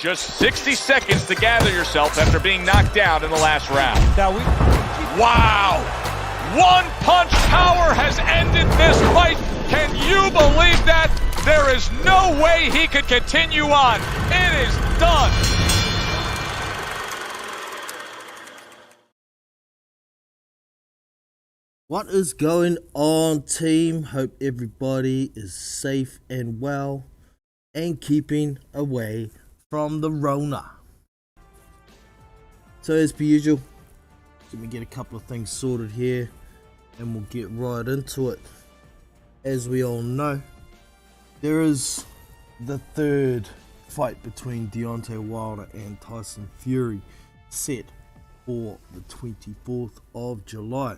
Just 60 seconds to gather yourself after being knocked down in the last round. Wow! One punch power has ended this fight. Can you believe that? There is no way he could continue on. It is done. What is going on, team? Hope everybody is safe and well and keeping away from the Rona. So as per usual, let me get a couple of things sorted here and we'll get right into it. As we all know, there is the third fight between Deontay Wilder and Tyson Fury set for the 24th of July.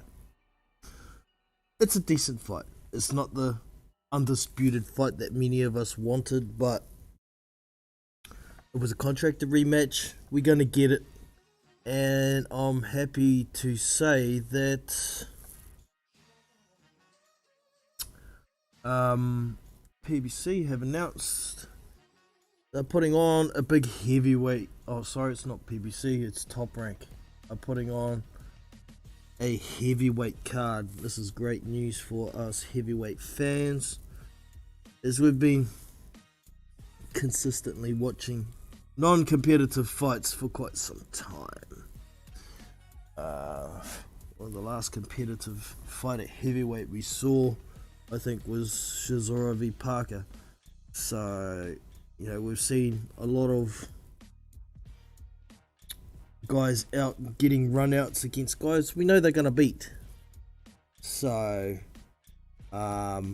It's a decent fight. It's not the undisputed fight that many of us wanted, but it was a contracted rematch. We're going to get it. And I'm happy to say that PBC have announced they're putting on a big heavyweight. Oh, sorry, it's not PBC, it's Top Rank. Are putting on a heavyweight card. This is great news for us heavyweight fans, as we've been consistently watching non-competitive fights for quite some time. Well, the last competitive fight at heavyweight we saw, I think, was Chisora v Parker. So, you know, we've seen a lot of guys out getting runouts against guys we know they're going to beat. So, it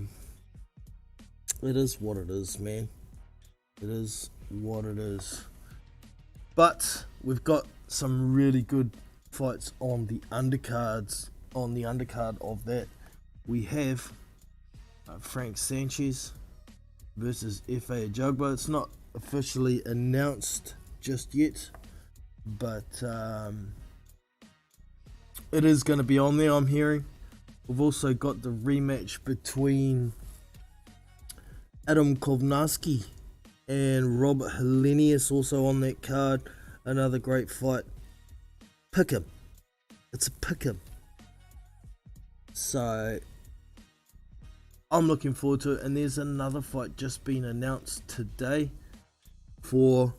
is what it is, man. It is what it is. But we've got some really good fights on the undercards. On the undercard of that, we have Frank Sanchez versus F.A. Ajagba. It's not officially announced just yet, but it is going to be on there, I'm hearing. We've also got the rematch between Adam Kovnarski and Robert Helenius also on that card. Another great fight. Pick him. It's a pick him. So I'm looking forward to it. And there's another fight just been announced today for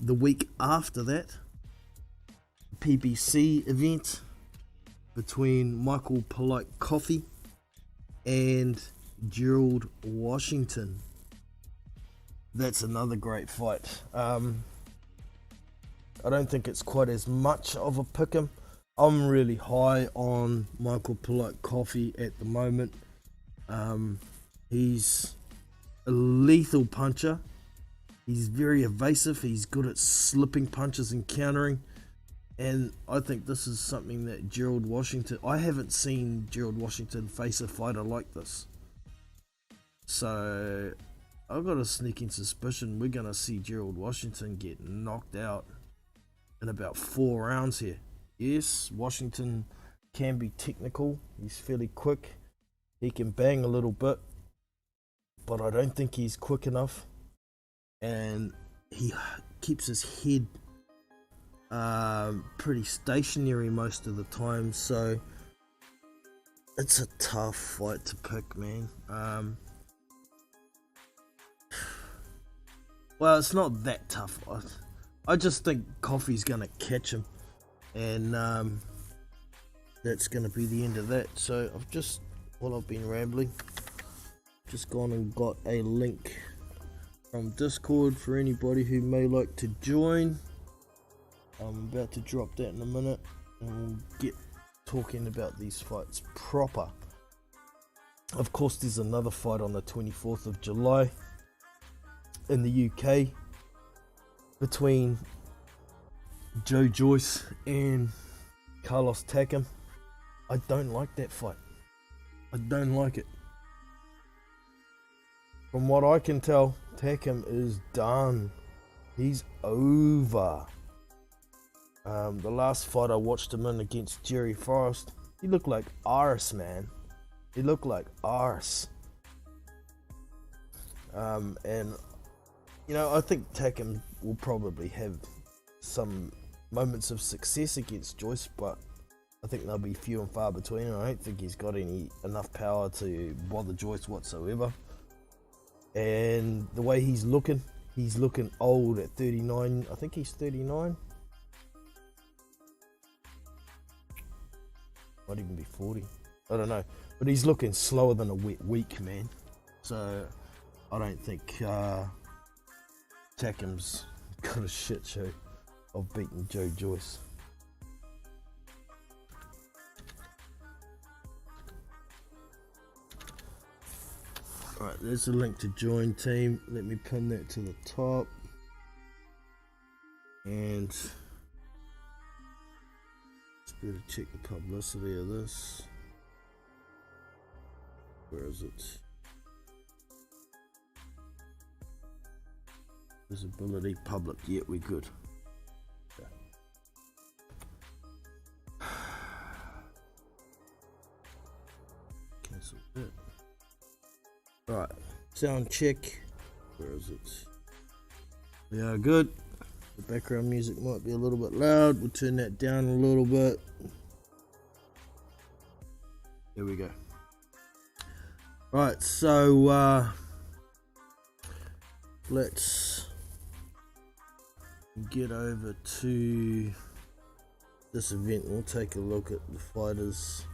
the week after that. PBC event between Michael Polite Coffey and Gerald Washington. That's another great fight. I don't think it's quite as much of a pick'em. I'm really high on Michael Polite Coffey at the moment. He's a lethal puncher. He's very evasive. He's good at slipping punches and countering. And I think this is something that Gerald Washington... I haven't seen Gerald Washington face a fighter like this. So I've got a sneaking suspicion we're going to see Gerald Washington get knocked out in about 4 rounds here. Yes, Washington can be technical. He's fairly quick. He can bang a little bit, but I don't think he's quick enough. And he keeps his head pretty stationary most of the time. So it's a tough fight to pick, man. Well, it's not that tough. I just think Coffey's going to catch him. And that's going to be the end of that. So I've just, while I've been rambling, just gone and got a link from Discord for anybody who may like to join. I'm about to drop that in a minute and we'll get talking about these fights proper. Of course, there's another fight on the 24th of July in the UK between Joe Joyce and Carlos Takam. I don't like that fight. I don't like it. From what I can tell, Takam is done. He's over. The last fight I watched him in against Jerry Forrest, he looked like arse, man. He looked like arse. And You know, I think Takam will probably have some moments of success against Joyce, but I think they'll be few and far between. I don't think he's got enough power to bother Joyce whatsoever. And the way he's looking old at 39. I think he's 39. Might even be 40. I don't know. But he's looking slower than a wet week, man. So I don't think Takam's got a shit show of beating Joe Joyce. Alright, there's a link to join team. Let me pin that to the top. And just better check the publicity of this. Where is it? Visibility, public. Yeah, we're good. Okay. Cancel that. Alright, sound check. Where is it? We are good. The background music might be a little bit loud. We'll turn that down a little bit. There we go. Right, so let's get over to this event. We'll take a look at the fighters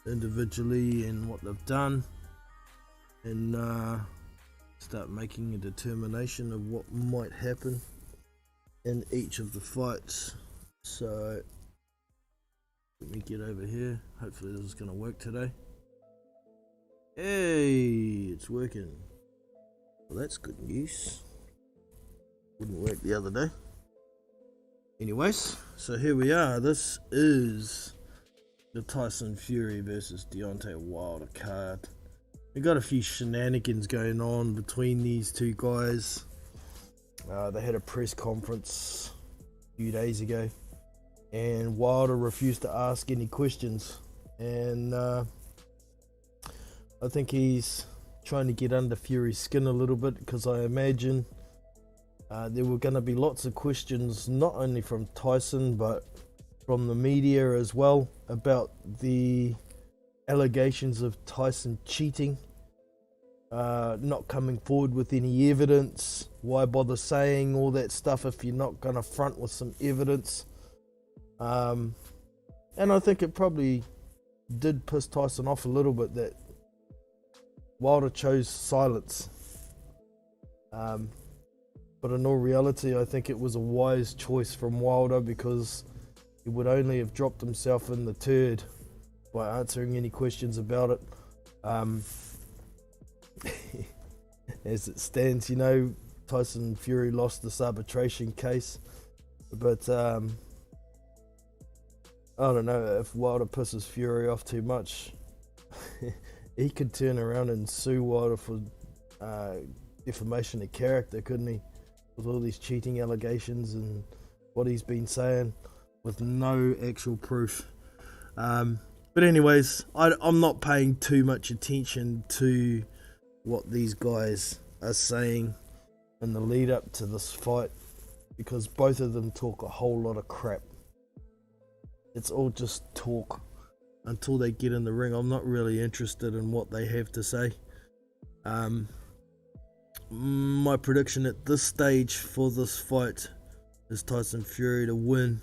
individually and what they've done, and start making a determination of what might happen in each of the fights. So let me get over here. Hopefully this is going to work today. Hey, it's working. Well, that's good news. Wouldn't work the other day. Anyways, so here we are. This is the Tyson Fury versus Deontay Wilder card. We got a few shenanigans going on between these two guys. They had a press conference a few days ago, and Wilder refused to ask any questions, and I think he's trying to get under Fury's skin a little bit, because I imagine there were going to be lots of questions, not only from Tyson but from the media as well, about the allegations of Tyson cheating, not coming forward with any evidence. Why bother saying all that stuff if you're not going to front with some evidence? And I think it probably did piss Tyson off a little bit that Wilder chose silence. But in all reality, I think it was a wise choice from Wilder, because he would only have dropped himself in the turd by answering any questions about it. As it stands, you know, Tyson Fury lost this arbitration case, but I don't know, if Wilder pisses Fury off too much, he could turn around and sue Wilder for defamation of character, couldn't he? With all these cheating allegations and what he's been saying with no actual proof. But anyways, I'm not paying too much attention to what these guys are saying in the lead up to this fight, because both of them talk a whole lot of crap. It's all just talk until they get in the ring. I'm not really interested in what they have to say. My prediction at this stage for this fight is Tyson Fury to win.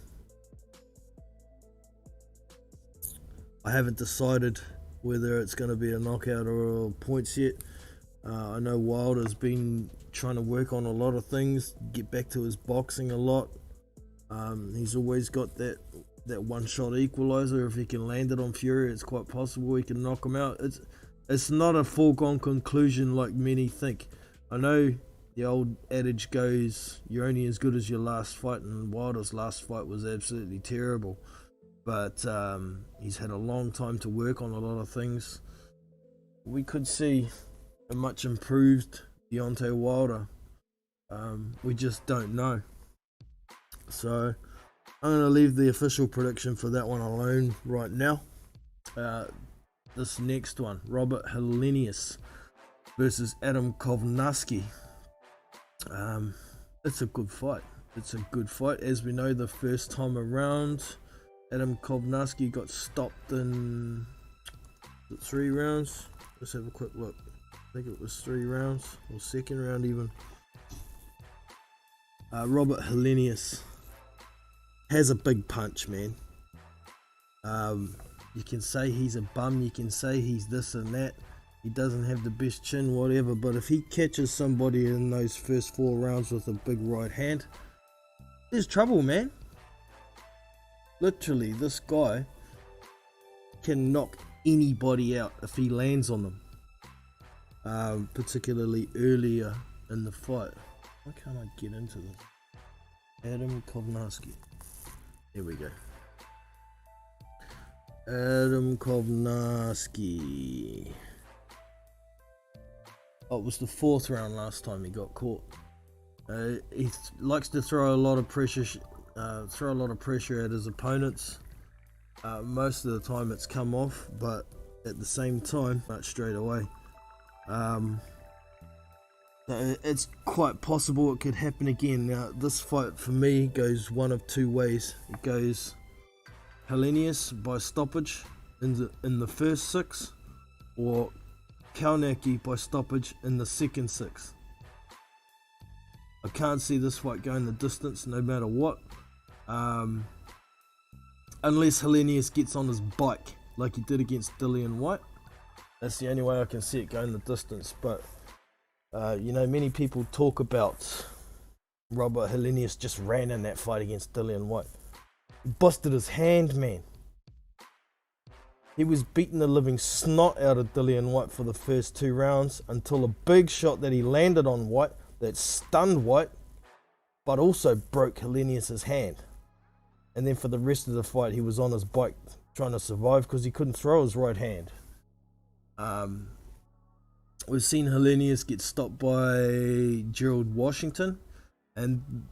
I haven't decided whether it's going to be a knockout or points yet. I know Wilder's been trying to work on a lot of things, get back to his boxing a lot. He's always got that one-shot equalizer. If he can land it on Fury, it's quite possible he can knock him out. It's not a foregone conclusion like many think. I know the old adage goes, you're only as good as your last fight, and Wilder's last fight was absolutely terrible. But he's had a long time to work on a lot of things. We could see a much improved Deontay Wilder. We just don't know. So I'm going to leave the official prediction for that one alone right now. This next one, Robert Helenius versus Adam Kovnarski. It's a good fight. It's a good fight. As we know, the first time around, Adam Kovnarski got stopped in 3 rounds. Let's have a quick look. I think it was 3 rounds, or second round even. Robert Helenius has a big punch, man. You can say he's a bum, you can say he's this and that, he doesn't have the best chin, whatever, but if he catches somebody in those first 4 rounds with a big right hand, there's trouble, man. Literally, this guy can knock anybody out if he lands on them, particularly earlier in the fight. Why can't I get into this? Adam Kovnarski. Here we go. Adam Kovnarski. Oh, it was the 4th round last time he got caught. He likes to throw a lot of pressure, at his opponents. Most of the time it's come off, but at the same time, not straight away. It's quite possible it could happen again. Now, this fight for me goes one of 2 ways. It goes Helenius by stoppage in the first 6, or Kaunaki by stoppage in the second 6. I can't see this fight going the distance no matter what, unless Helenius gets on his bike like he did against Dillian Whyte. That's the only way I can see it going the distance. But you know, many people talk about Robert Helenius just ran in that fight against Dillian Whyte. He busted his hand, man. He was beating the living snot out of Dillian Whyte for the first 2 rounds until a big shot that he landed on Whyte that stunned Whyte, but also broke Helenius's hand. And then for the rest of the fight, he was on his bike trying to survive because he couldn't throw his right hand. We've seen Helenius get stopped by Gerald Washington, and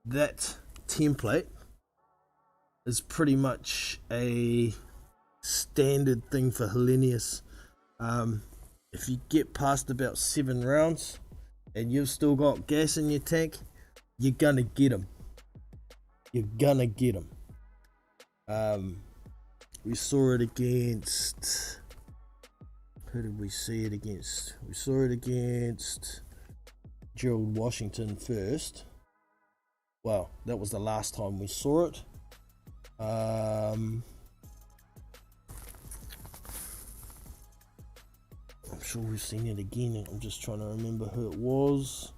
that template is pretty much a standard thing for Helenius. If you get past about 7 rounds and you've still got gas in your tank, you're gonna get him. You're gonna get him. We saw it against... Who did we see it against? We saw it against Gerald Washington first. Well, that was the last time we saw it. I'm sure we've seen it again. I'm just trying to remember who it was.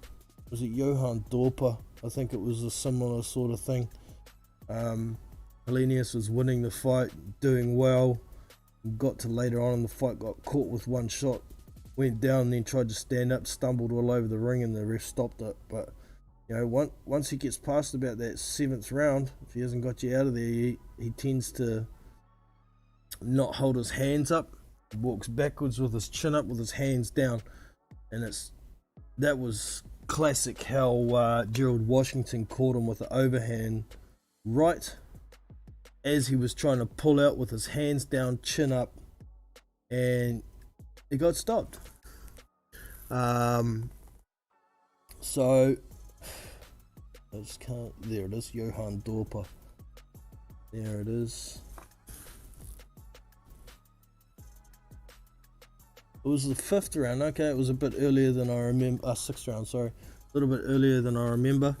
Was it Johan Dorper? I think it was a similar sort of thing. Helenius was winning the fight, doing well. Got to later on in the fight, got caught with 1 shot, went down and then tried to stand up, stumbled all over the ring, and the ref stopped it. But you know, once he gets past about that 7th round, if he hasn't got you out of there, he tends to not hold his hands up. He walks backwards with his chin up, with his hands down, and that was classic how Gerald Washington caught him with the overhand right as he was trying to pull out with his hands down, chin up, and he got stopped. So I just can't. There it is, Johan Dorper. There it is. It was the 5th round. Okay, it was a bit earlier than I remember. 6th round, sorry, a little bit earlier than I remember.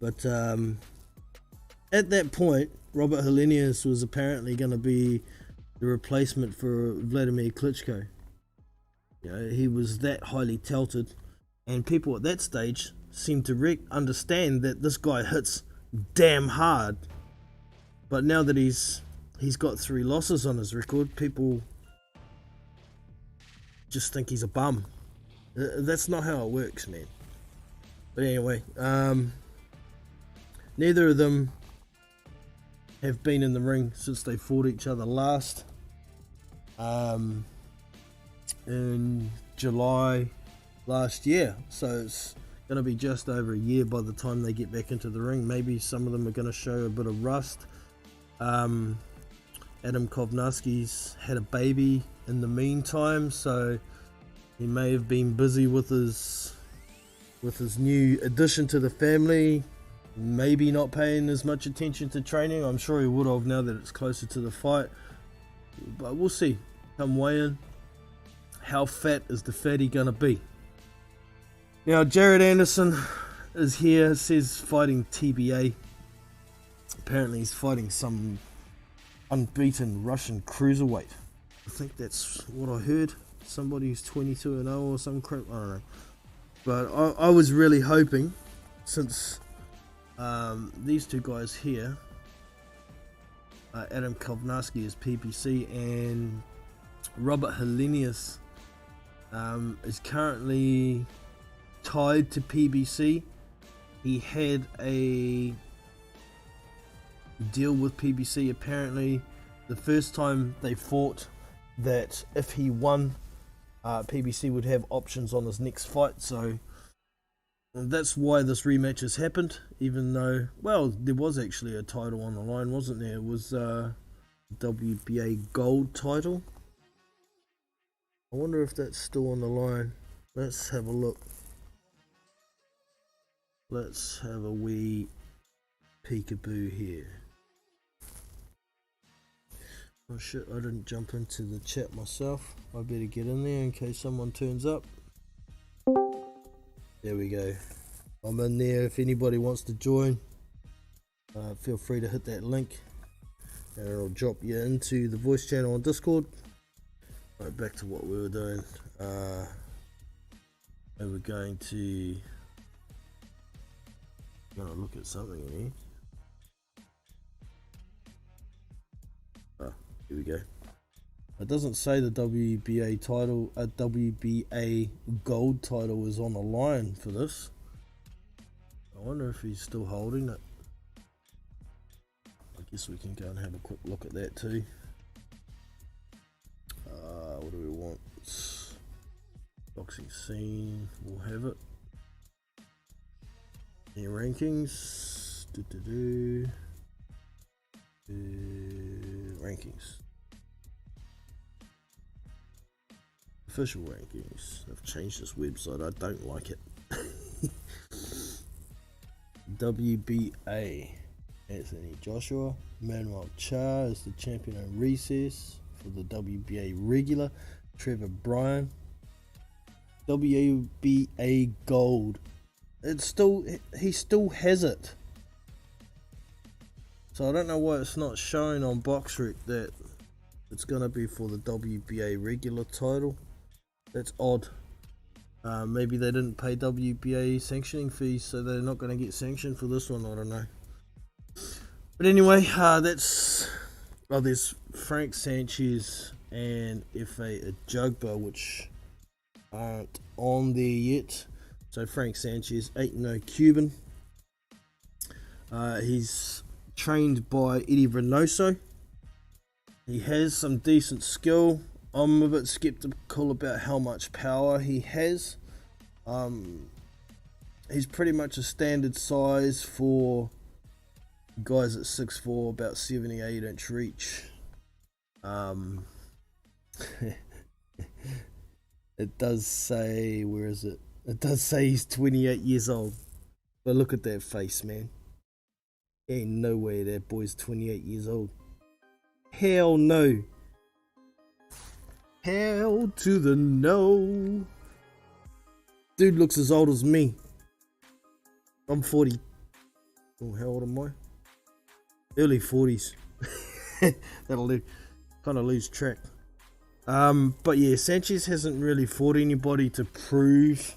But at that point, Robert Helenius was apparently going to be the replacement for Vladimir Klitschko. You know, he was that highly touted, and people at that stage seemed to understand that this guy hits damn hard. But now that he's got 3 losses on his record, people just think he's a bum. That's not how it works, man. But anyway, neither of them have been in the ring since they fought each other last in July last year, so it's going to be just over a year by the time they get back into the ring. Maybe some of them are going to show a bit of rust. Adam Kovnarski's had a baby in the meantime, so he may have been busy with his with his new addition to the family, maybe not paying as much attention to training. I'm sure he would have now that it's closer to the fight, but we'll see come weigh-in. How fat is the fatty gonna be? Now Jared Anderson is here, says fighting TBA. Apparently he's fighting some unbeaten Russian cruiserweight. I think that's what I heard. Somebody who's 22-0 or some crap, I don't know. But I was really hoping, since these two guys here, Adam Kovnarski is PBC and Robert Helenius is currently tied to PBC. He had a deal with PBC apparently the first time they fought, that if he won, PBC would have options on his next fight. So that's why this rematch has happened, even though, well, there was actually a title on the line, wasn't there? It was WBA gold title. I wonder if that's still on the line. Let's have a look. Let's have a wee peekaboo here. Oh shit, I didn't jump into the chat myself. I better get in there in case someone turns up. There we go. I'm in there. If anybody wants to join, feel free to hit that link and it'll drop you into the voice channel on Discord. Right, back to what we were doing. And we're going to look at something in here. Here we go. It doesn't say the WBA title, a WBA gold title is on the line for this. I wonder if he's still holding it. I guess we can go and have a quick look at that too. What do we want? Boxing scene, we'll have it. Any rankings? Rankings. Official rankings. I've changed this website. I don't like it. WBA. Anthony Joshua. Manuel Char is the champion on recess for the WBA regular. Trevor Bryan. WBA gold. He still has it. So I don't know why it's not showing on BoxRec that it's going to be for the WBA regular title. That's odd. Maybe they didn't pay WBA sanctioning fees, so they're not going to get sanctioned for this one. I don't know. But anyway, there's Frank Sanchez and F.A. Ajugba, which aren't on there yet. So Frank Sanchez, 8-0 Cuban. He's trained by Eddie Reynoso. He has some decent skill. I'm a bit skeptical about how much power he has. He's pretty much a standard size for guys at 6'4", about 78-inch reach. It does say, where is it? It does say he's 28 years old. But look at that face, man. Ain't no way that boy's 28 years old. Hell no. Hell to the no. Dude looks as old as me. I'm 40. Oh, how old am I? Early 40s. That'll kind of lose track. But yeah, Sanchez hasn't really fought anybody to prove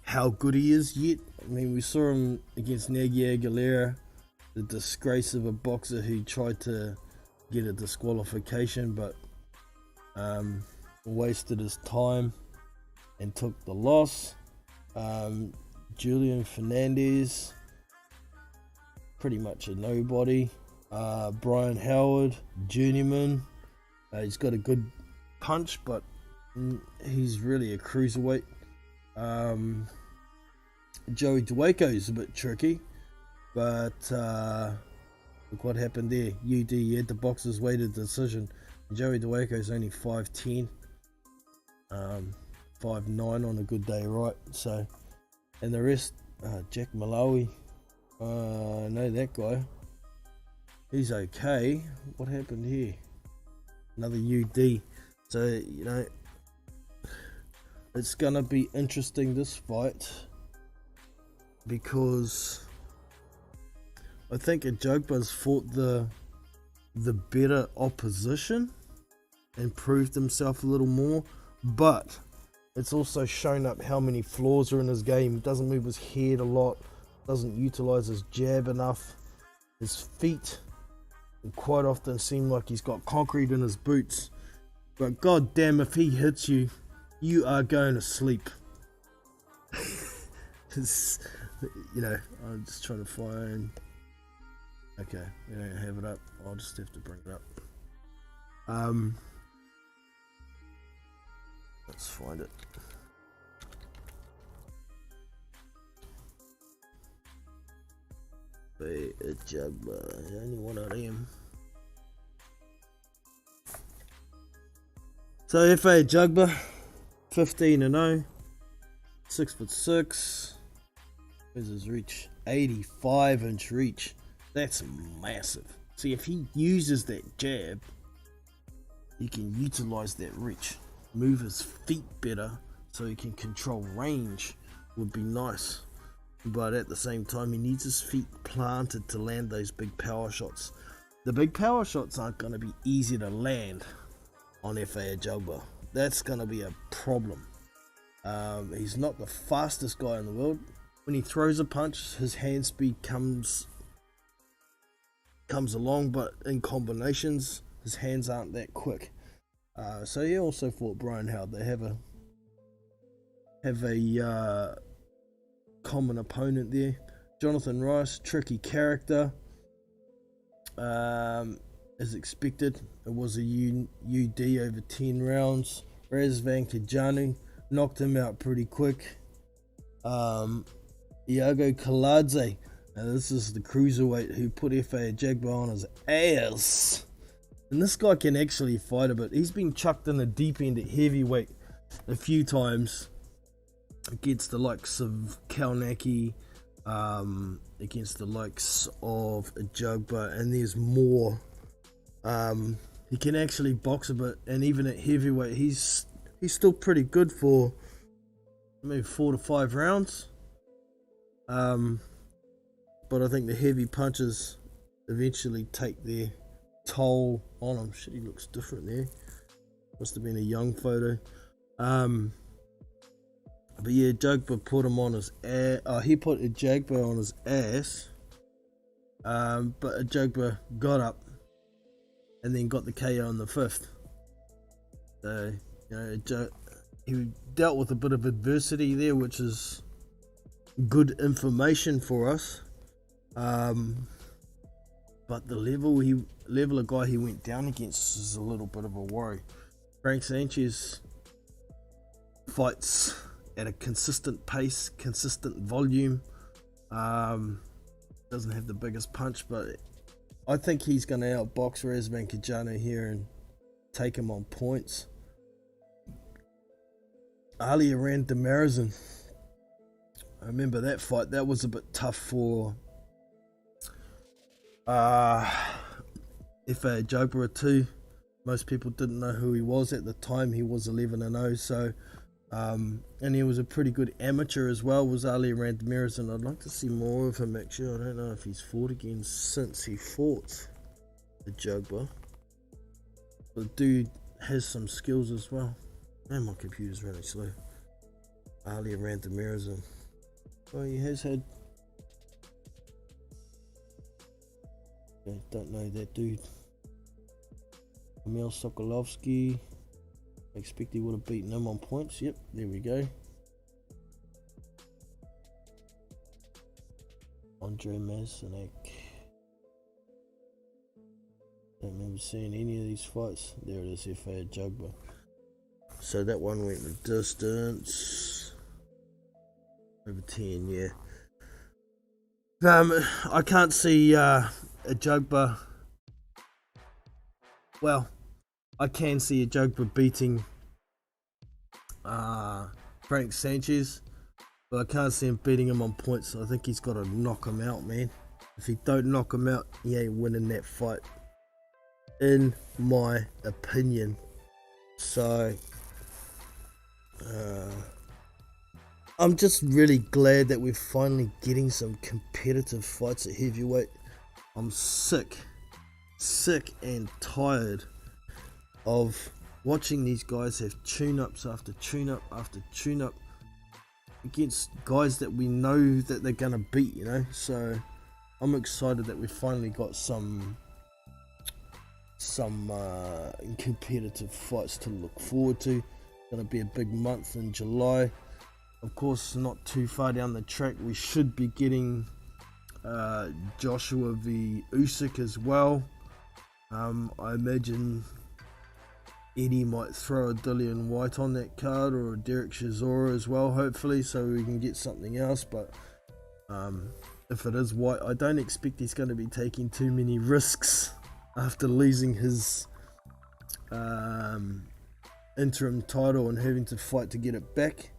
how good he is yet. I mean, we saw him against Nagy Aguilera, the disgrace of a boxer who tried to get a disqualification, but wasted his time and took the loss. Julian Fernandez, pretty much a nobody. Brian Howard, journeyman. He's got a good punch, but he's really a cruiserweight. Joey Dwayko is a bit tricky, but look what happened there. UD had the boxer's weighted decision. Joey Dwayko is only 5'10". 5'9" on a good day, right? So, and the rest, Jack Malawi, I know that guy. He's okay. What happened here? Another UD. So, you know, it's gonna be interesting, this fight, because I think Ajagba's fought the better opposition and proved himself a little more, but it's also shown up how many flaws are in his game. He doesn't move his head a lot, doesn't utilize his jab enough. His feet quite often seem like he's got concrete in his boots, but god damn, if he hits you, you are going to sleep. You know, I'm just trying to find. Okay, we don't have it up. I'll just have to bring it up. Let's find it. Ajagba, only one of them. So FA Ajagba, 15-0, 6'6". Where's his reach? 85-inch reach. That's massive. See, if he uses that jab, he can utilize that reach, move his feet better, so he can control range. Would be nice. But at the same time, he needs his feet planted to land those big power shots. The big power shots aren't going to be easy to land on FA Ajagba. That's going to be a problem. He's not the fastest guy in the world. When he throws a punch, his hand speed comes along, but in combinations, his hands aren't that quick. So he also fought Brian Howard. They have a common opponent there. Jonathan Rice, tricky character. As expected, it was a UD over 10 rounds. Razvan Kajanu knocked him out pretty quick. Iago Kaladze, now this is the cruiserweight who put FA Ajagba on his ass. And this guy can actually fight a bit. He's been chucked in the deep end at heavyweight a few times against the likes of Kalnaki, against the likes of Ajagba, and there's more. He can actually box a bit, and even at heavyweight, he's still pretty good for maybe 4 to 5 rounds. But I think the heavy punches eventually take their toll on him. Shit, he looks different there. Must have been a young photo. But yeah, Ajagba put him on his ass. He put Ajagba on his ass. But Ajagba got up and then got the KO on the 5th. So, you know, he dealt with a bit of adversity there, which is good information for us. But the level of guy he went down against is a little bit of a worry. Frank Sanchez fights at a consistent pace, consistent volume. Doesn't have the biggest punch, but I think he's going to outbox Razvan Kajanu here and take him on points. Ali Aran Demarazin, I remember that fight. That was a bit tough for FA Ajagba too. Most people didn't know who he was at the time. He was 11-0, so and he was a pretty good amateur as well, was Ali Aran Demarazin. I'd like to see more of him actually. I don't know if he's fought again since he fought Ajagba. The dude has some skills as well. Man, my computer's running slow. Ali Aran Demarazin. Oh, he has had... I don't know that dude. Emil Sokolovsky. I expect he would have beaten him on points. Yep, there we go. Andre Masanek. Don't remember seeing any of these fights. There it is, FA Ajagba. So that one went the distance. Over 10, yeah. I can't see Ajagba. Well, I can see Ajagba beating Frank Sanchez, but I can't see him beating him on points. So I think he's got to knock him out, man. If he don't knock him out, he ain't winning that fight, in my opinion. So I'm just really glad that we're finally getting some competitive fights at heavyweight. I'm sick and tired of watching these guys have tune-ups after tune-up after tune-up against guys that we know that they're gonna beat, you know. So I'm excited that we finally got some competitive fights to look forward to. Gonna be a big month in July. Of course, not too far down the track, we should be getting Joshua v Usyk as well. I imagine Eddie might throw a Dillian White on that card, or a Derek Chisora as well, hopefully, so we can get something else. But if it is White, I don't expect he's going to be taking too many risks after losing his interim title and having to fight to get it back.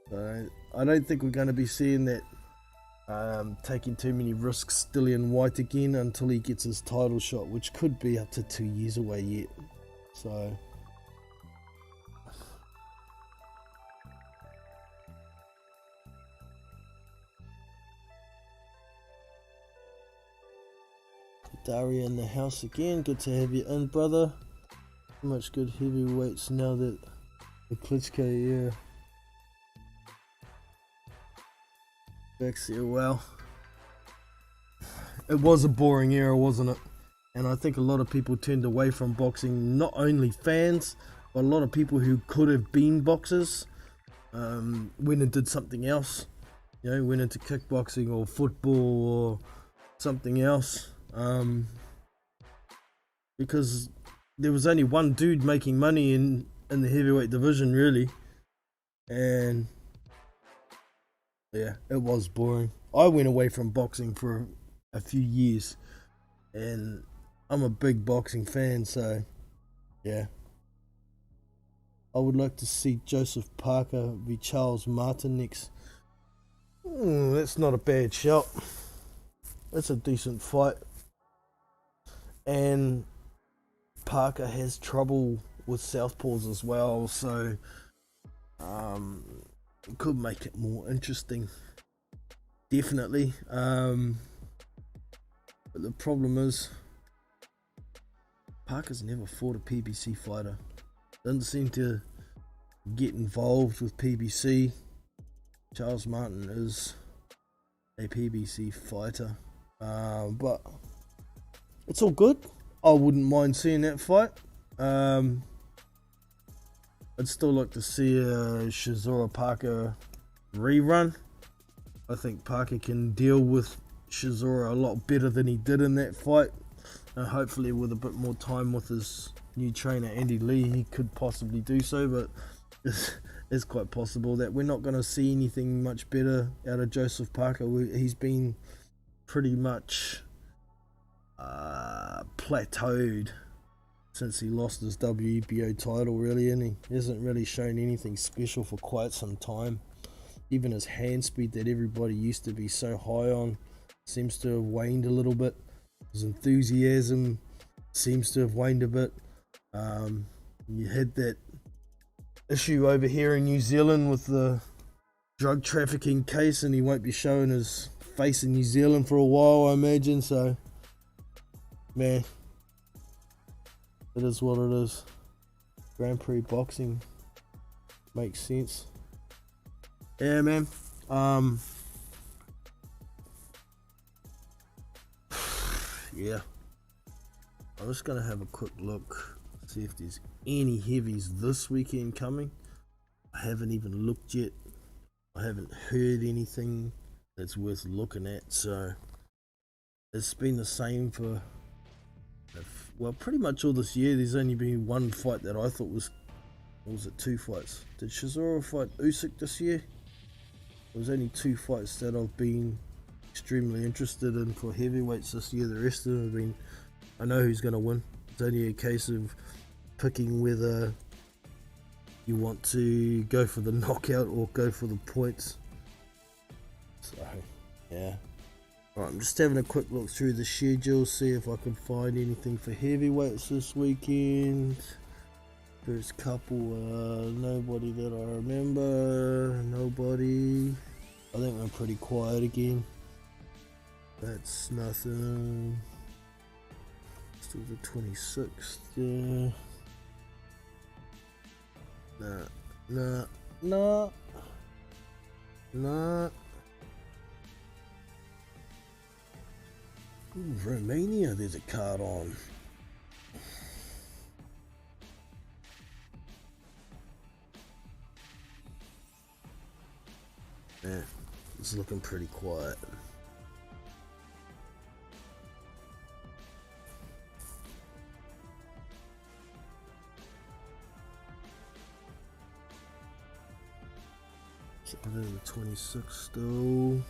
So I don't think we're going to be seeing that taking too many risks Dillian White again until he gets his title shot, which could be up to 2 years away yet. So Daria in the house again, good to have you in, brother. Much good heavyweights now that the Klitschko, yeah, backs there. Well, it was a boring era, wasn't it? And I think a lot of people turned away from boxing, not only fans, but a lot of people who could have been boxers went and did something else, you know, went into kickboxing or football or something else, because there was only one dude making money in the heavyweight division, really. And yeah, it was boring. I went away from boxing for a few years, and I'm a big boxing fan, so yeah. I would like to see Joseph Parker v Charles Martin next. That's not a bad shot. That's a decent fight. And Parker has trouble with southpaws as well, so it could make it more interesting, definitely. But the problem is, Parker's never fought a PBC fighter. Doesn't seem to get involved with PBC. Charles Martin is a PBC fighter, but it's all good. I wouldn't mind seeing that fight. I'd still like to see a Chisora Parker rerun. I think Parker can deal with Chisora a lot better than he did in that fight. And hopefully with a bit more time with his new trainer Andy Lee, he could possibly do so. But it's quite possible that we're not going to see anything much better out of Joseph Parker. He's been pretty much plateaued since he lost his WBO title, really, and he hasn't really shown anything special for quite some time. Even his hand speed that everybody used to be so high on seems to have waned a little bit. His enthusiasm seems to have waned a bit. You had that issue over here in New Zealand with the drug trafficking case, and he won't be showing his face in New Zealand for a while, I imagine. So man, it is what it is. Grand Prix boxing makes sense. Yeah, man. Yeah, I'm just gonna have a quick look, see if there's any heavies this weekend coming. I haven't even looked yet. I haven't heard anything that's worth looking at, so it's been the same for, well, pretty much all this year. There's only been one fight that I thought was, or was it two fights? Did Chisora fight Usyk this year? There was only two fights that I've been extremely interested in for heavyweights this year. The rest of them have been, I know who's going to win. It's only a case of picking whether you want to go for the knockout or go for the points. So yeah. Alright, I'm just having a quick look through the schedule, see if I can find anything for heavyweights this weekend. First couple, nobody that I remember, nobody. I think we're pretty quiet again. That's nothing. Still the 26th, yeah. Nah. Ooh, Romania, there's a card on. Yeah, it's looking pretty quiet. Saturday the 26th still.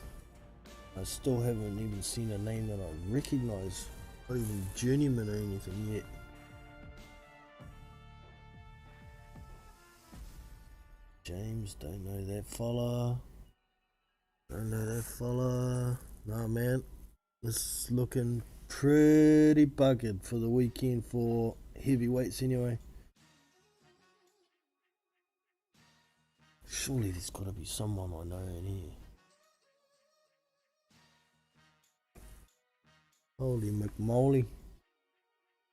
I still haven't even seen a name that I recognize, not even journeyman or anything yet. James, don't know that fella. Don't know that fella. Nah, man, it's looking pretty buggered for the weekend for heavyweights anyway. Surely there's got to be someone I know in here. Holy McMoley.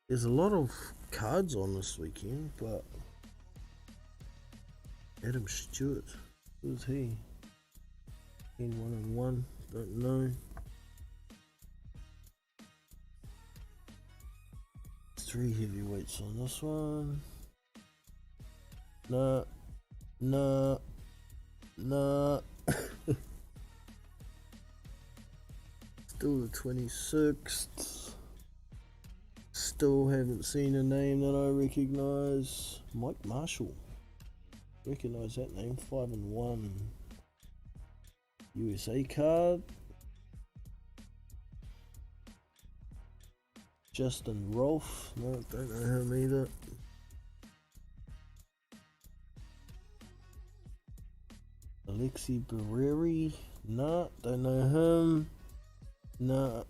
There's a lot of cards on this weekend, but Adam Stewart, who's he? In 1-on-1, don't know. 3 heavyweights on this one. Nah. Still the 26th. Still haven't seen a name that I recognize. Mike Marshall. Recognize that name. 5-1. USA card. Justin Rolfe. No, don't know him either. Alexi Barreri. Nah, don't know him. Nah.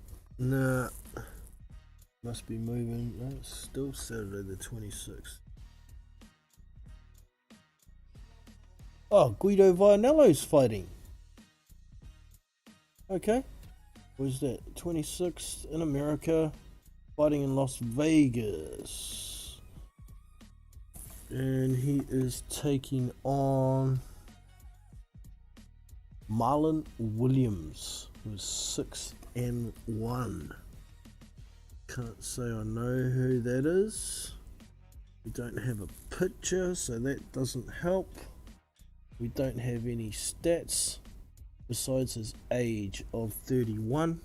Must be moving. No, it's still Saturday the 26th. Oh, Guido Vianello's fighting. Okay. Where's that? 26th in America. Fighting in Las Vegas. And he is taking on Marlon Williams, who's 6-1. Can't say I know who that is. We don't have a picture, so that doesn't help. We don't have any stats besides his age of 31.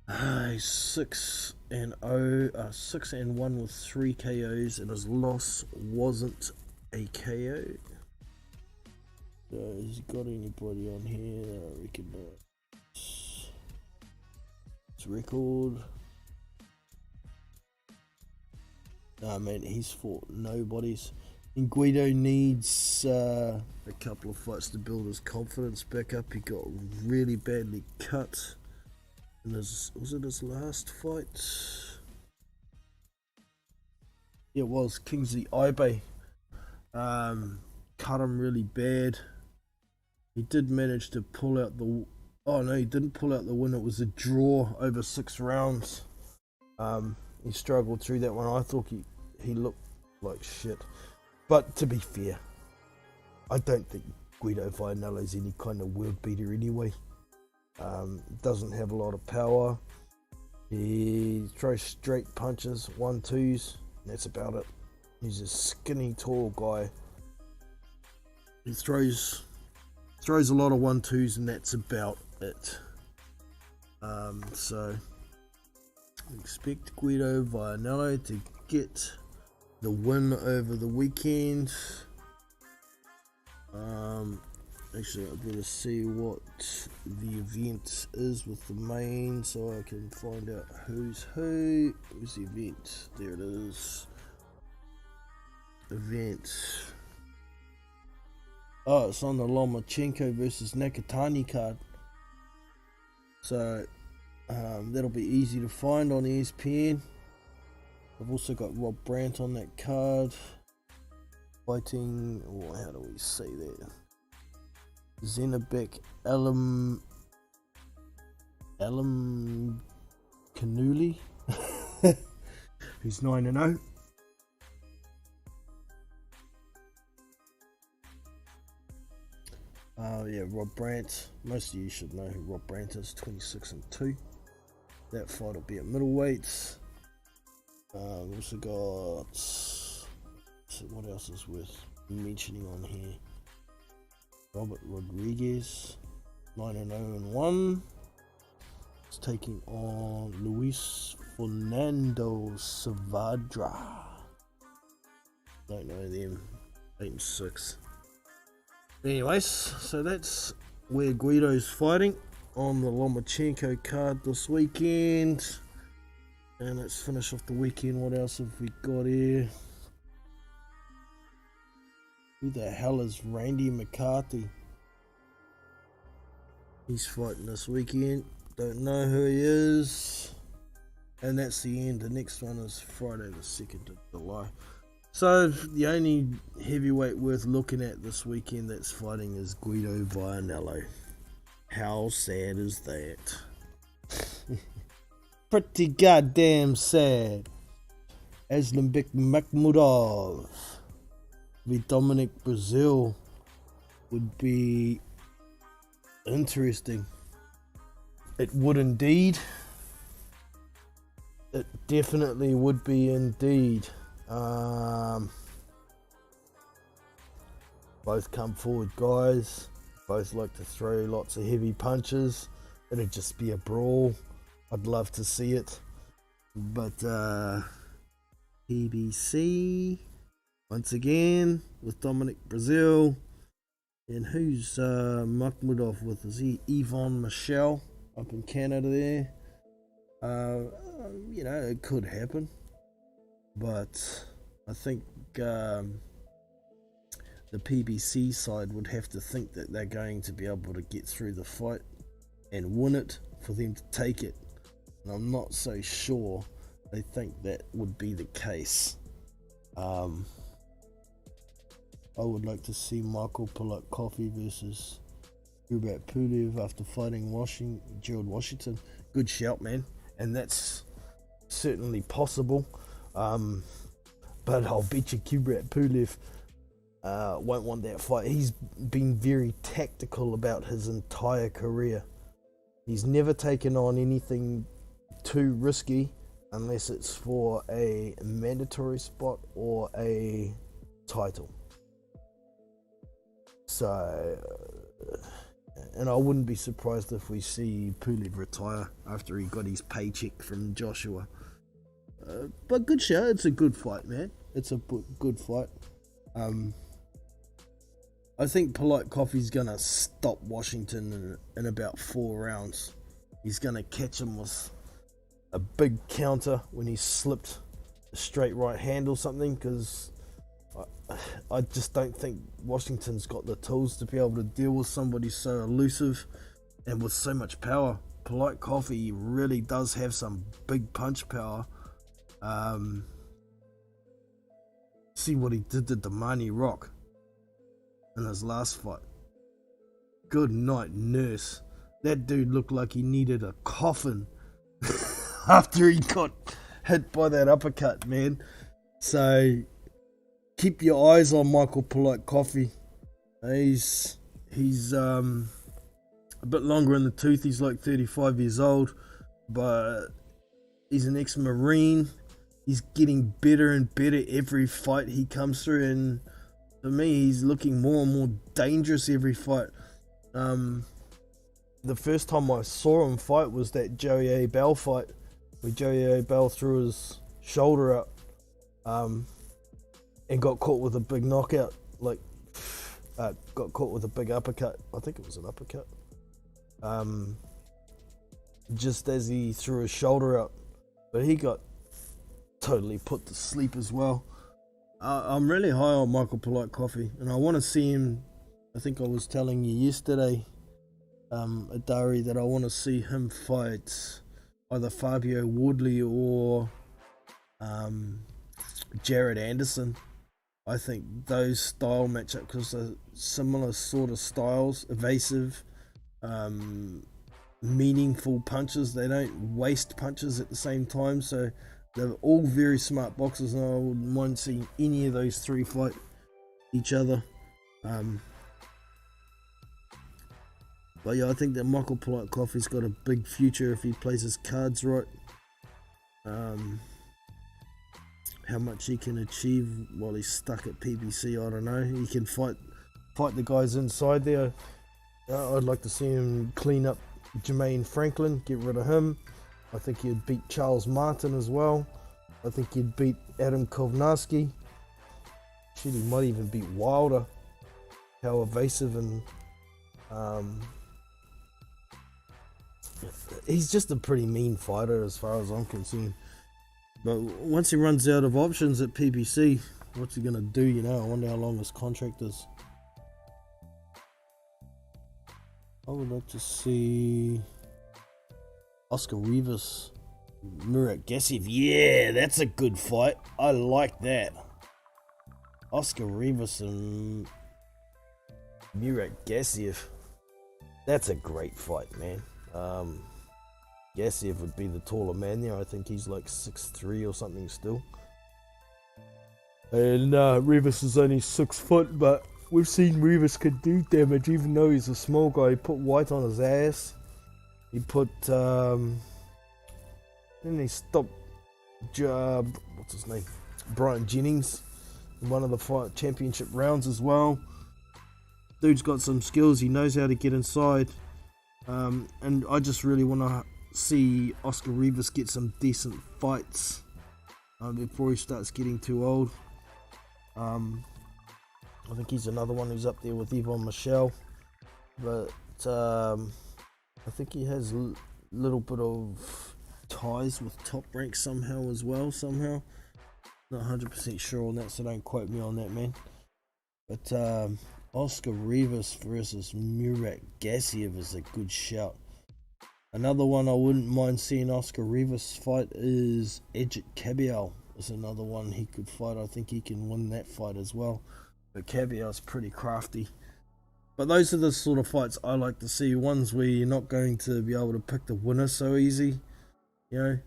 He's 6-1 with 3 KOs, and his loss wasn't a KO. So has he got anybody on here that I recognize? His record. Nah, man, he's fought nobodies. And Guido needs a couple of fights to build his confidence back up. He got really badly cut in was it his last fight? Yeah, it was. Kingsley Ibe cut him really bad. He did manage to pull out the... Oh no, he didn't pull out the win. It was a draw over 6 rounds. He struggled through that one. I thought he looked like shit. But to be fair, I don't think Guido Vianello's any kind of world beater anyway. Doesn't have a lot of power. He throws straight punches, 1-2s, and that's about it. He's a skinny, tall guy. He throws a lot of 1-2s, and that's about it. So expect Guido Vianello to get the win over the weekend. Actually, I better see what the event is with the main so I can find out who's who. Where's the event? There it is. event. Oh, it's on the Lomachenko versus Nakatani card. So that'll be easy to find on ESPN. I've also got Rob Brandt on that card. Fighting, oh, how do we say that? Zenabek Alam Kanuli, who's 9-0. Yeah, Rob Brandt. Most of you should know who Rob Brandt is. 26-2. That fight will be at middleweights. Also got, so what else is worth mentioning on here? Robert Rodriguez, 9-0-1. It's taking on Luis Fernando Savadra. Don't know them. 8-6. Anyways, so that's where Guido's fighting on the Lomachenko card this weekend. And let's finish off the weekend. What else have we got here? Who the hell is Randy McCarthy? He's fighting this weekend. Don't know who he is. And that's the end. The next one is Friday the 2nd of July. So the only heavyweight worth looking at this weekend that's fighting is Guido Vianello. How sad is that? Pretty goddamn sad. Aslanbek Makhmudov with Dominic Brazil would be interesting. It would indeed. It definitely would be indeed. Both come forward guys. Both like to throw lots of heavy punches. It'd just be a brawl. I'd love to see it. But PBC once again with Dominic Brazil. And who's Makhmudov with? Is he Yvonne Michelle up in Canada there? You know, it could happen. But I think the PBC side would have to think that they're going to be able to get through the fight and win it for them to take it. And I'm not so sure they think that would be the case. I would like to see Michael Polak-Coffey versus Kubrat Pulev after fighting Gerald Washington. Good shout, man. And that's certainly possible. But I'll bet you Kubrat Pulev won't want that fight. He's been very tactical about his entire career. He's never taken on anything too risky unless it's for a mandatory spot or a title. So, and I wouldn't be surprised if we see Pulev retire after he got his paycheck from Joshua. But good show. It's a good fight, man. It's a good fight. I think Polak-Coffey's gonna stop Washington in about 4 rounds. He's gonna catch him with a big counter when he slipped a straight right hand or something, because I just don't think Washington's got the tools to be able to deal with somebody so elusive and with so much power. Polak-Coffey really does have some big punch power. See what he did to Damani Rock in his last fight. Good night, nurse. That dude looked like he needed a coffin after he got hit by that uppercut, man. So keep your eyes on Michael Polak-Coffey. He's a bit longer in the tooth. He's like 35 years old, but he's an ex-Marine. He's getting better and better every fight he comes through, and for me, he's looking more and more dangerous every fight. The first time I saw him fight was that Joey A. Bell fight, where Joey A. Bell threw his shoulder up and got caught with a big knockout, got caught with a big uppercut. I think it was an uppercut. Just as he threw his shoulder up, but he got totally put to sleep as well. I'm really high on Michael Polite Coffee, and I want to see him. I think I was telling you yesterday, Adari, that I want to see him fight either Fabio Wardley or Jared Anderson. I think those style match up because they're similar sort of styles, evasive, meaningful punches. They don't waste punches at the same time, so they're all very smart boxers, and I wouldn't mind seeing any of those three fight each other. But yeah, I think that Michael Polite Coffee's got a big future if he plays his cards right. How much he can achieve while he's stuck at PBC, I don't know. He can fight the guys inside there. I'd like to see him clean up Jermaine Franklin, get rid of him. I think he'd beat Charles Martin as well. I think he'd beat Adam Kovnarski. Shit, he might even beat Wilder. How evasive and he's just a pretty mean fighter as far as I'm concerned. But once he runs out of options at PBC, what's he gonna do? You know, I wonder how long his contract is. I would like to see Oscar Rivas, Murat Gassiev. Yeah, that's a good fight. I like that. Oscar Rivas and Murat Gassiev. That's a great fight, man. Gassiev would be the taller man there. I think he's like 6'3" or something still. And Rivas is only 6 foot, but we've seen Rivas can do damage even though he's a small guy. He put White on his ass. He put then he stopped what's his name? Brian Jennings in one of the fight championship rounds as well. Dude's got some skills. He knows how to get inside. And I just really want to see Oscar Rivas get some decent fights before he starts getting too old. I think he's another one who's up there with Yvonne Michelle, but I think he has a little bit of ties with Top Rank somehow as well. Not 100% sure on that, so don't quote me on that, man. But Oscar Rivas versus Murat Gassiev is a good shout. Another one I wouldn't mind seeing Oscar Rivas fight is Edget Cabial. Is another one he could fight. I think he can win that fight as well. But Cabial's pretty crafty. But those are the sort of fights I like to see. Ones where you're not going to be able to pick the winner so easy. You know?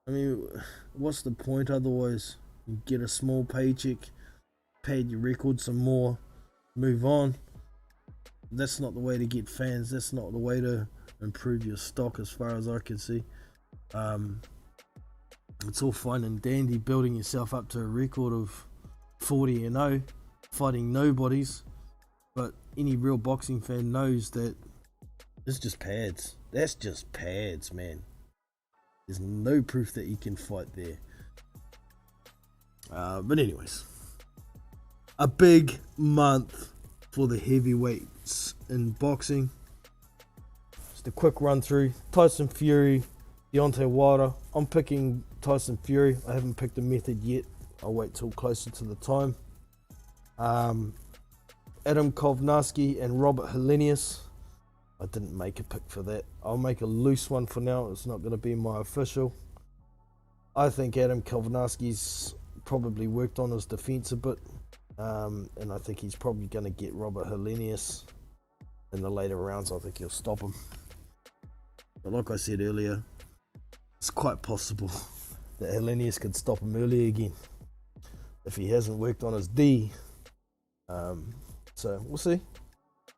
I mean, what's the point otherwise? You get a small paycheck, pad your record some more, move on. That's not the way to get fans. That's not the way to improve your stock as far as I can see. It's all fine and dandy building yourself up to a record of 40-0, fighting nobodies, but any real boxing fan knows that it's just pads. That's just pads, man. There's no proof that you can fight there. But anyways, a big month for the heavyweights in boxing. Just a quick run through. Tyson Fury, Deontay Wilder. I'm picking Tyson Fury. I haven't picked a method yet. I'll wait till closer to the time. Adam Kovnarski and Robert Helenius. I didn't make a pick for that. I'll make a loose one for now. It's not going to be my official. I think Adam Kovnarski's probably worked on his defense a bit. And I think he's probably going to get Robert Helenius in the later rounds. I think he'll stop him. But like I said earlier, it's quite possible that Helenius could stop him early again if he hasn't worked on his D. So we'll see.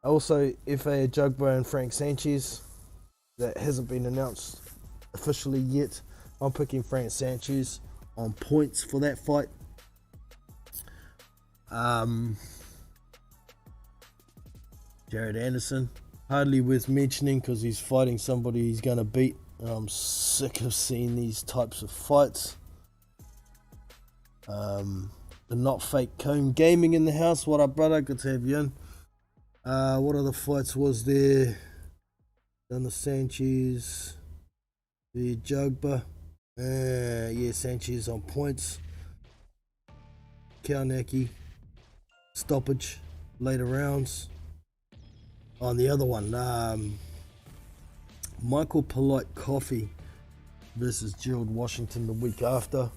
Also, FA Jugbo and Frank Sanchez. That hasn't been announced officially yet. I'm picking Frank Sanchez on points for that fight. Jared Anderson, hardly worth mentioning because he's fighting somebody he's going to beat. I'm sick of seeing these types of fights. The Not Fake Cone Gaming in the house. What up, brother? Good to have you in. What other fights was there? Done the Sanchez, the Jugba. Yeah, Sanchez on points. Kaunaki stoppage later rounds. On the other one, Michael Polite Coffee versus Gerald Washington the week after.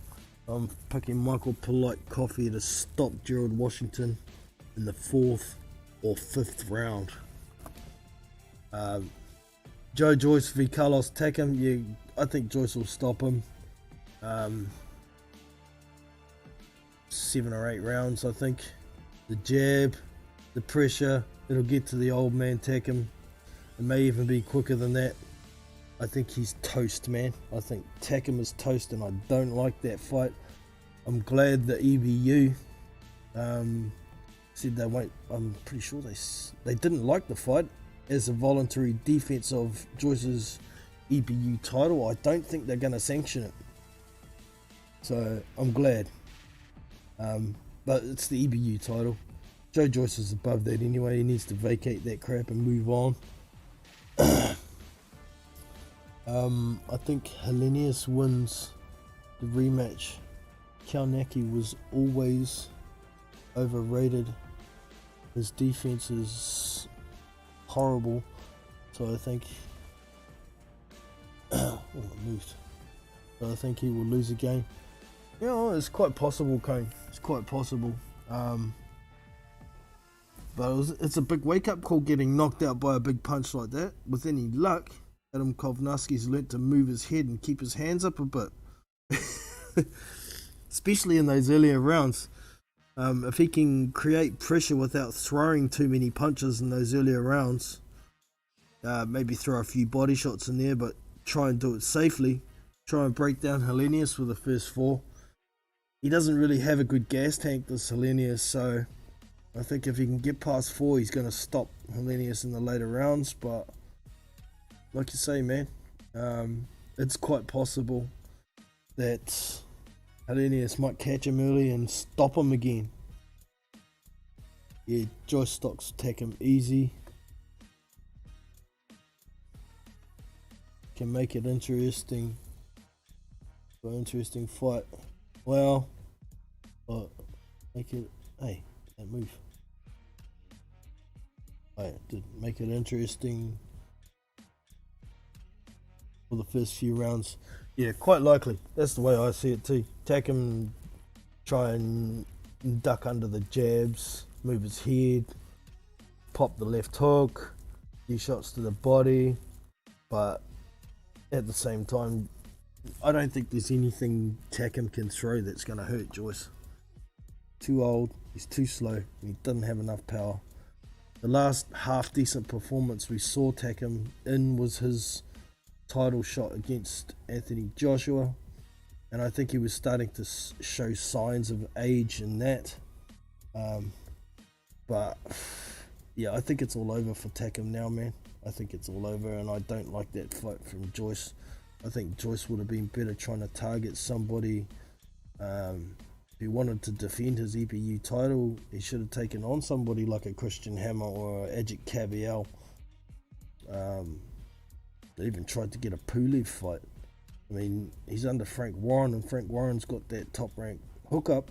I'm picking Michael Polite Coffee to stop Gerald Washington in the 4th or 5th round. Joe Joyce v Carlos Takam. Yeah, I think Joyce will stop him. 7 or 8 rounds, I think. The jab, the pressure, it'll get to the old man Takam. It may even be quicker than that. I think he's toast, man. I think Takam is toast, and I don't like that fight. I'm glad the EBU said they won't. I'm pretty sure they didn't like the fight as a voluntary defense of Joyce's EBU title. I don't think they're going to sanction it, so I'm glad. But it's the EBU title. Joe Joyce is above that anyway. He needs to vacate that crap and move on. I think Helenius wins the rematch. Kaunaki was always overrated. His defense is horrible, so I think oh, it moved. So I think he will lose a game. You know, it's quite possible, Kane. It's quite possible. But it's a big wake-up call getting knocked out by a big punch like that. With any luck, Adam Kovnarski's learnt to move his head and keep his hands up a bit. Especially in those earlier rounds. If he can create pressure without throwing too many punches in those earlier rounds, maybe throw a few body shots in there, but try and do it safely. Try and break down Helenius with the first 4. He doesn't really have a good gas tank, this Helenius, so I think if he can get past 4, he's going to stop Helenius in the later rounds. But like you say, man, it's quite possible that Helenius might catch him early and stop him again. Yeah, Joyce stocks attack him easy. Can make it interesting. An interesting fight. Well, make it. Hey, that move. Did make it interesting for the first few rounds. Yeah, quite likely. That's the way I see it too. Attack him, try and duck under the jabs, move his head, pop the left hook, few shots to the body, but at the same time, I don't think there's anything Takam can throw that's going to hurt Joyce. Too old, he's too slow, and he doesn't have enough power. The last half decent performance we saw Takam in was his title shot against Anthony Joshua, and I think he was starting to show signs of age in that. But yeah, I think it's all over for Takam now, man. I think it's all over, and I don't like that fight from Joyce. I think Joyce would have been better trying to target somebody who wanted to defend his EBU title. He should have taken on somebody like a Christian Hammer or a Ajit Kaviel. They even tried to get a Pulev fight. I mean, he's under Frank Warren, and Frank Warren's got that top rank hookup.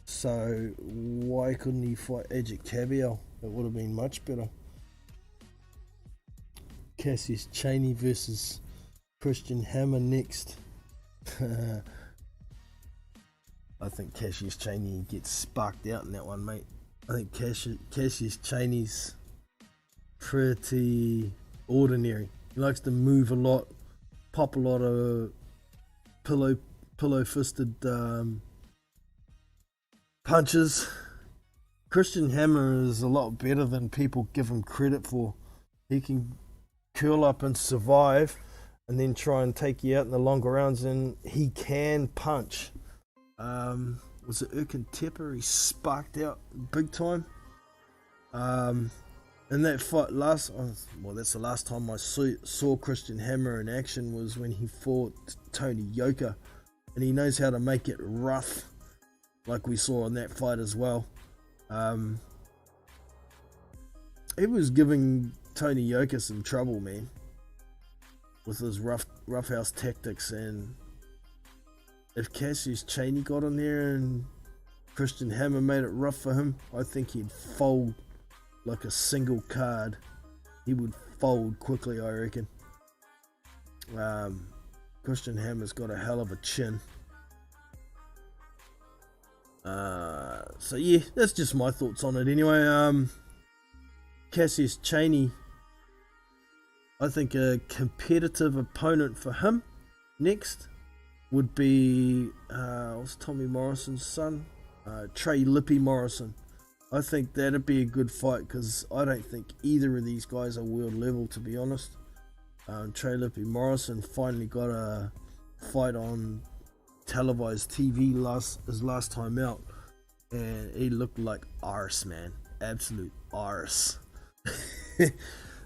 So why couldn't he fight Ajit Kaviel? It would have been much better. Cassius Chaney versus Christian Hammer next. I think Cassius Chaney gets sparked out in that one, mate. I think Cassius Chaney's pretty ordinary. He likes to move a lot, pop a lot of pillow-fisted punches. Christian Hammer is a lot better than people give him credit for. He can curl up and survive, and then try and take you out in the longer rounds, and he can punch. Was it Erkin Tepper? He sparked out big time. In that fight that's the last time I saw Christian Hammer in action, was when he fought Tony Yoka, and he knows how to make it rough, like we saw in that fight as well. He was giving Tony Yoka some trouble, man, with his roughhouse tactics, and if Cassius Chaney got in there and Christian Hammer made it rough for him. I think he'd fold like a single card. He would fold quickly, I reckon. Christian Hammer's got a hell of a chin. So yeah, that's just my thoughts on it anyway. Cassius Chaney, I think a competitive opponent for him next would be what's Tommy Morrison's son? Trey Lippy Morrison. I think that'd be a good fight because I don't think either of these guys are world level, to be honest. Trey Lippy Morrison finally got a fight on televised TV his last time out, and he looked like arse, man, absolute arse.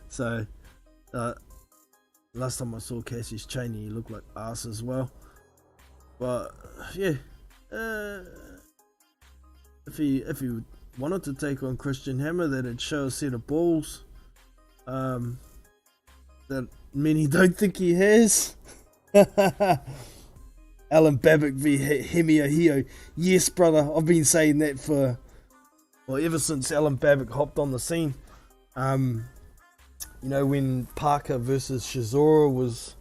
So last time I saw Cassius Chaney, he looked like arse as well. But yeah, if he wanted to take on Christian Hammer, that'd show a set of balls that many don't think he has. Alan Babbitt v Hemi Ahio. Yes, brother, I've been saying that ever since Alan Babbitt hopped on the scene. You know, when Parker versus Chisora was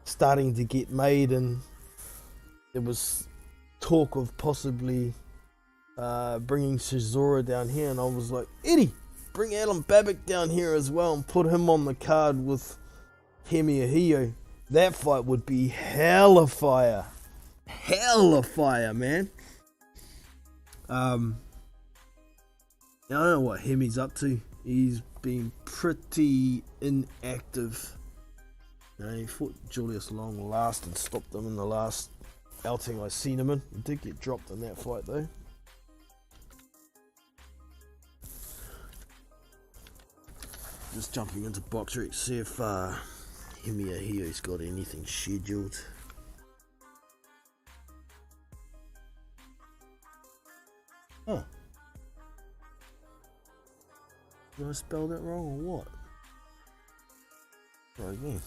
starting to get made, and there was talk of possibly bringing Chisora down here, and I was like, Eddie, bring Alan Babbitt down here as well and put him on the card with Hemi Ahio. That fight would be hella fire. Hella fire, man. I don't know what Hemi's up to. He's been pretty inactive. You know, he fought Julius Long last and stopped him in the last outing I seen him in. He did get dropped in that fight though. Just jumping into BoxRec, see if Hemi Ahio's got anything scheduled. Oh. Did I spell that wrong or what? Try again.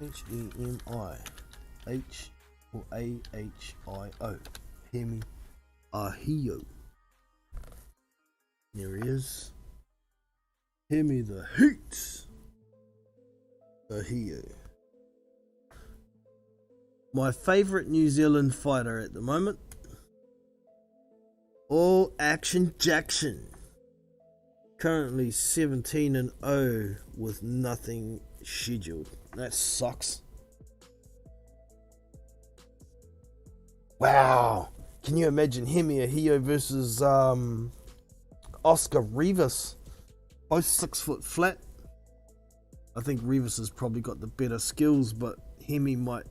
H-E-M-I-H-O-A-H-I-O. Hemi Ahio. There he is. Hemi the Heat Ahio. My favourite New Zealand fighter at the moment. All Action Jackson. Currently 17-0 with nothing scheduled. That sucks. Wow. Can you imagine Hemi Ahio versus Oscar Rivas? Both 6 foot flat. I think Rivas has probably got the better skills, but Hemi might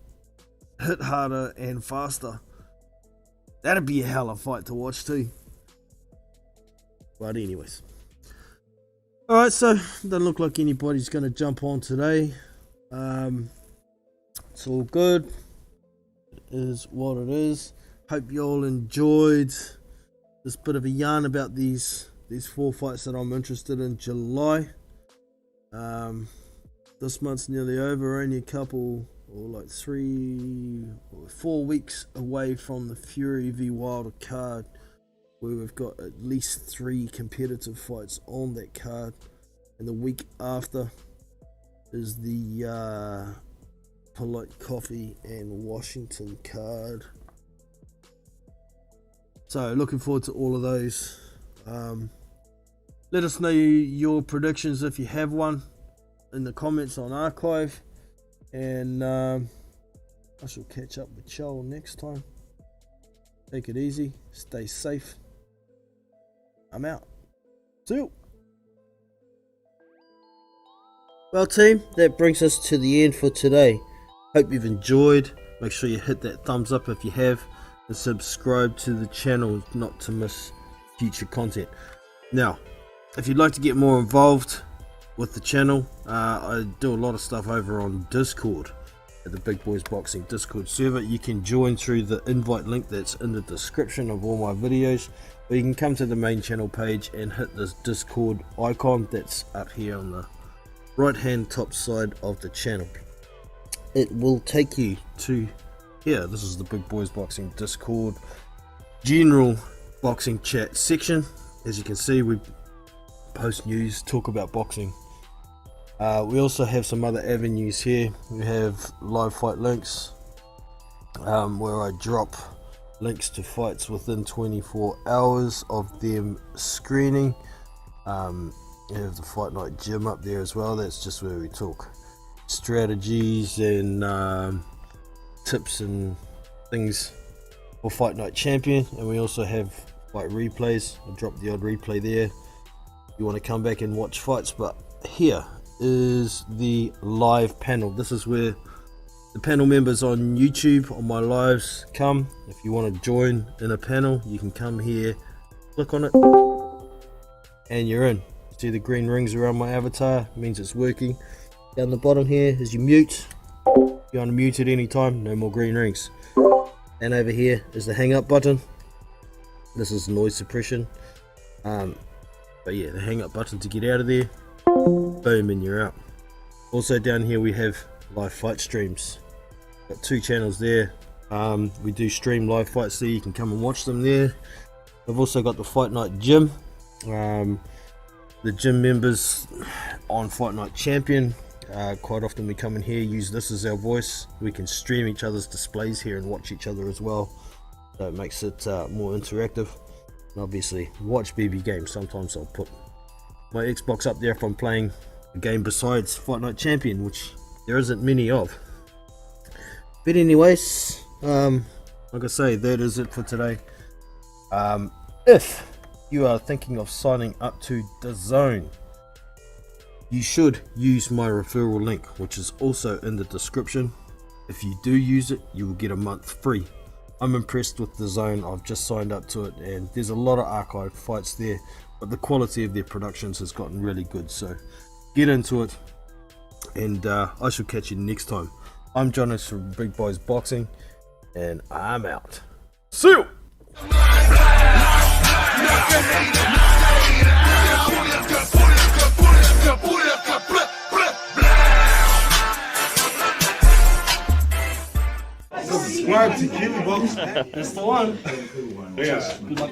hit harder and faster. That'd be a hell of a fight to watch too. But anyways. Alright, so doesn't look like anybody's going to jump on today. It's all good. It is what it is. Hope you all enjoyed this bit of a yarn about these 4 fights that I'm interested in July. This month's nearly over, only a couple or like 3 or 4 weeks away from the Fury v Wilder card, where we've got at least 3 competitive fights on that card, and the week after is the Polite Coffee and Washington card. So looking forward to all of those. Let us know your predictions if you have one in the comments on archive, and I shall catch up with y'all next time. Take it easy, stay safe. I'm out. See you. Well team, that brings us to the end for today. Hope you've enjoyed. Make sure you hit that thumbs up if you have, and subscribe to the channel not to miss future content. Now, if you'd like to get more involved with the channel, I do a lot of stuff over on Discord at the Big Boys Boxing Discord server. You can join through the invite link that's in the description of all my videos, or you can come to the main channel page and hit this Discord icon that's up here on the right hand top side of the channel. It will take you to here. This is the Big Boys Boxing Discord general boxing chat section. As you can see, we post news, talk about boxing. We also have some other avenues here. We have live fight links, where I drop links to fights within 24 hours of them screening. You have the Fight Night Gym up there as well. That's just where we talk strategies and tips and things for Fight Night Champion. And we also have fight replays. I drop the odd replay there. You want to come back and watch fights, but here is the live panel. This is where the panel members on YouTube on my lives come. If you want to join in a panel, you can come here, click on it, and you're in. See the green rings around my avatar? It means it's working. Down the bottom here is your mute. You unmute at any time, no more green rings. And over here is the hang up button. This is noise suppression. But yeah, the hang up button to get out of there. Boom, and you're out. Also down here we have live fight streams. Got 2 channels there. We do stream live fights there. You can come and watch them there. I've also got the Fight Night Gym. The gym members on Fight Night Champion, quite often we come in here, use this as our voice. We can stream each other's displays here and watch each other as well, so it makes it more interactive. And obviously watch BB games. Sometimes I'll put my Xbox up there if I'm playing a game besides Fight Night Champion, which there isn't many of. But anyways, like I say, that is it for today. If you are thinking of signing up to DAZN, you should use my referral link, which is also in the description. If you do use it, you will get a month free. I'm impressed with DAZN. I've just signed up to it, and there's a lot of archive fights there, but the quality of their productions has gotten really good, so get into it, and I shall catch you next time. I'm Jonas from Big Boys Boxing, and I'm out. See you! Subscribe to BBBoxing. That's the one. Yeah. Good luck.